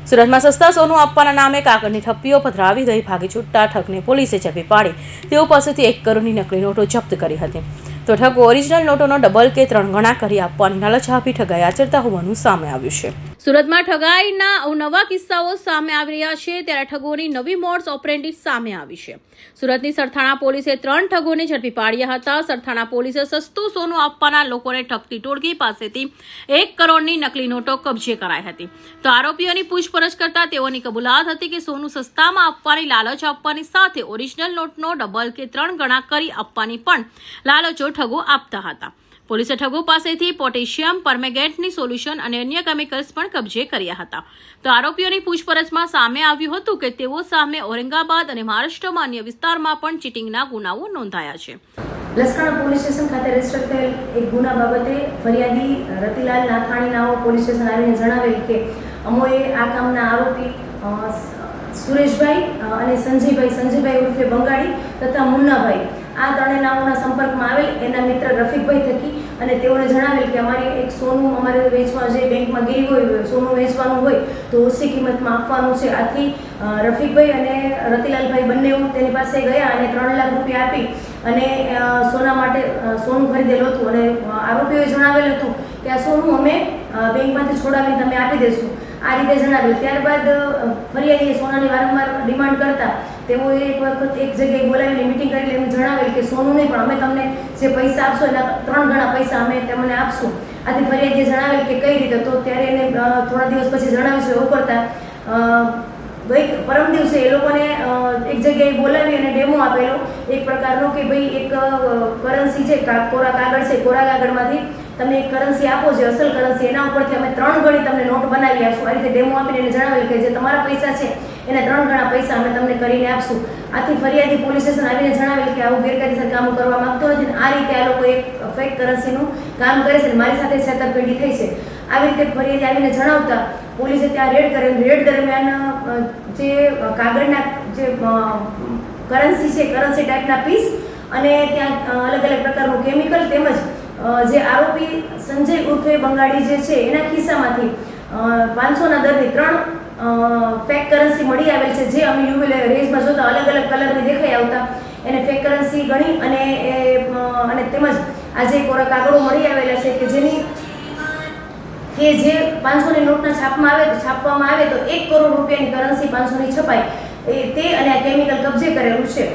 સુરતમાં સસ્તા સોનું આપવાના નામે કાગળની થપ્પીઓ પધરાવી દઈ ભાગી છૂટતા ઠગને પોલીસે ઝડપી પાડી તેઓ પાસેથી 1 કરોડની નકલી નોટો જપ્ત કરી હતી. તો ઠગો ઓરિજિનલ નોટોનો ડબલ કે 3 ગણા કરી આપવાની લાલચ આપી ઠગાઈ આચરતા હોવાનું સામે આવ્યું છે. સુરતમાં ઠગાઈના અવનવા કિસ્સાઓ સામે આવી રહ્યા છે, ત્યારે ઠગોની નવી મોડ્સ ઓપરેન્ડી સામે આવી છે. સુરતની સરથાણા પોલીસે 3 ઠગોને ઝડપી પાડ્યા હતા. સરથાણા પોલીસે સસ્તું સોનું આપવાના લોકોને ઠગતી ટોળકી પાસેથી 1 કરોડની નકલી નોટો કબજે કરાઈ હતી. તો આરોપીઓની પૂછપરછ કરતા તેઓની કબૂલાત હતી કે સોનું સસ્તામાં આપવાની લાલચ આપવાની સાથે ઓરિજિનલ નોટનો ડબલ કે 3 ગણા કરી આપવાની પણ લાલચો ઠગો આપતા હતા. પોલીસે ઠગો પાસેથી પોટેશિયમ પરમેગેન્ટની સોલ્યુશન અને અન્ય કેમિકલ્સ પણ કબજે કર્યા હતા. તો આરોપીઓની પૂછપરછમાં સામે આવ્યું હતું કે તેઓ સામે ઔરંગાબાદ અને મહારાષ્ટ્રમાં અન્ય વિસ્તારમાં પણ ચીટિંગના ગુનાઓ નોંધાયા છે. લસકાણા પોલીસ સ્ટેશન ખાતે રજીસ્ટર થયેલ એક ગુના બાબતે ફરિયાદી રતિલાલ નાથાણી નાઓ પોલીસ સ્ટેશન આવીને જણાવેલ કે અમોએ આ કામના આરોપી સુરેશભાઈ અને સંજયભાઈ ઉર્ફે બંગાળી તથા મુન્નાભાઈ આ ત્રણેય નામોના સંપર્કમાં આવેલ એના મિત્ર રફીકભાઈ થકી અને તેઓને જણાવેલ કે અમારે એક સોનું અમારે વેચવા જે બેંકમાં ગઈ હોય સોનું વેચવાનું હોય તો ઓછી કિંમતમાં આપવાનું છે. આથી રફીકભાઈ અને રતિલાલભાઈ બંને તેની પાસે ગયા અને 3 લાખ રૂપિયા આપી અને સોના માટે સોનું ખરીદેલું હતું અને આરોપીઓએ જણાવેલ હતું કે આ સોનું અમે બેંકમાંથી છોડાવીને તમે આપી દેશું આ રીતે જણાવેલ. ત્યારબાદ ફરિયાદીએ સોનાની વારંવાર ડિમાન્ડ કરતા તેઓએ એક વખત એક જગ્યાએ બોલાવીને મિટિંગ કરી એમ જણાવેલ કે સોનું નહીં પણ અમે તમને જે પૈસા આપશો એના 3 ગણા પૈસા અમે તમને આપશું. આથી ફરિયાદીએ જણાવેલ કે કઈ રીતે, તો ત્યારે એને થોડા દિવસ પછી જણાવીશું એવું કરતા પરમ દિવસે એ લોકોને એક જગ્યાએ બોલાવી અને ડેમો આપેલો એક પ્રકારનો કે ભાઈ એક કરન્સી છે કોરા કાગળ છે, કોરા કાગળમાંથી તમે એક કરન્સી આપો છે અસલ કરન્સી, એના ઉપરથી અમે 3 ગણી તમને નોટ બનાવી આપશું. આ રીતે ડેમો આપીને એને જણાવેલ કે જે તમારા પૈસા છે એના 3 ગણા પૈસા અમે તમને કરીને આપશું. આથી ફરિયાદી પોલીસ સ્ટેશન આવીને જણાવેલ કે આવું ગેરકાયદેસર કામ કરવા માંગતો નથી. આ રીતે આ લોકો એક ફેક કરન્સીનું કામ કરે છે, મારી સાથે છેતરપિંડી થઈ છે આવી રીતે ફરિયાદી આવીને જણાવતા પોલીસે ત્યાં રેડ દરમિયાન જે કાગળના જે કરન્સી છે કરન્સી ટાઈપના પીસ અને ત્યાં અલગ અલગ પ્રકારનું કેમિકલ તેમજ જે આરોપી સંજય ઉર્ફે બંગાળી જે છે એના ખિસ્સામાંથી 500ના દરની 3 ફેક કરન્સી મળી આવેલ છે, જે અમે યુવી રેઝમાં જોતા અલગ અલગ કલરની દેખાઈ આવતા એને ફેક કરન્સી ગણી અને તેમજ આજે કોરા કાગળો મળી આવેલા છે કે જેની કે જે 500ની નોટના છાપવામાં આવે તો 1 કરોડ રૂપિયાની કરન્સી 500ની છપાય તે અને આ કેમિકલ કબજે કરેલું છે.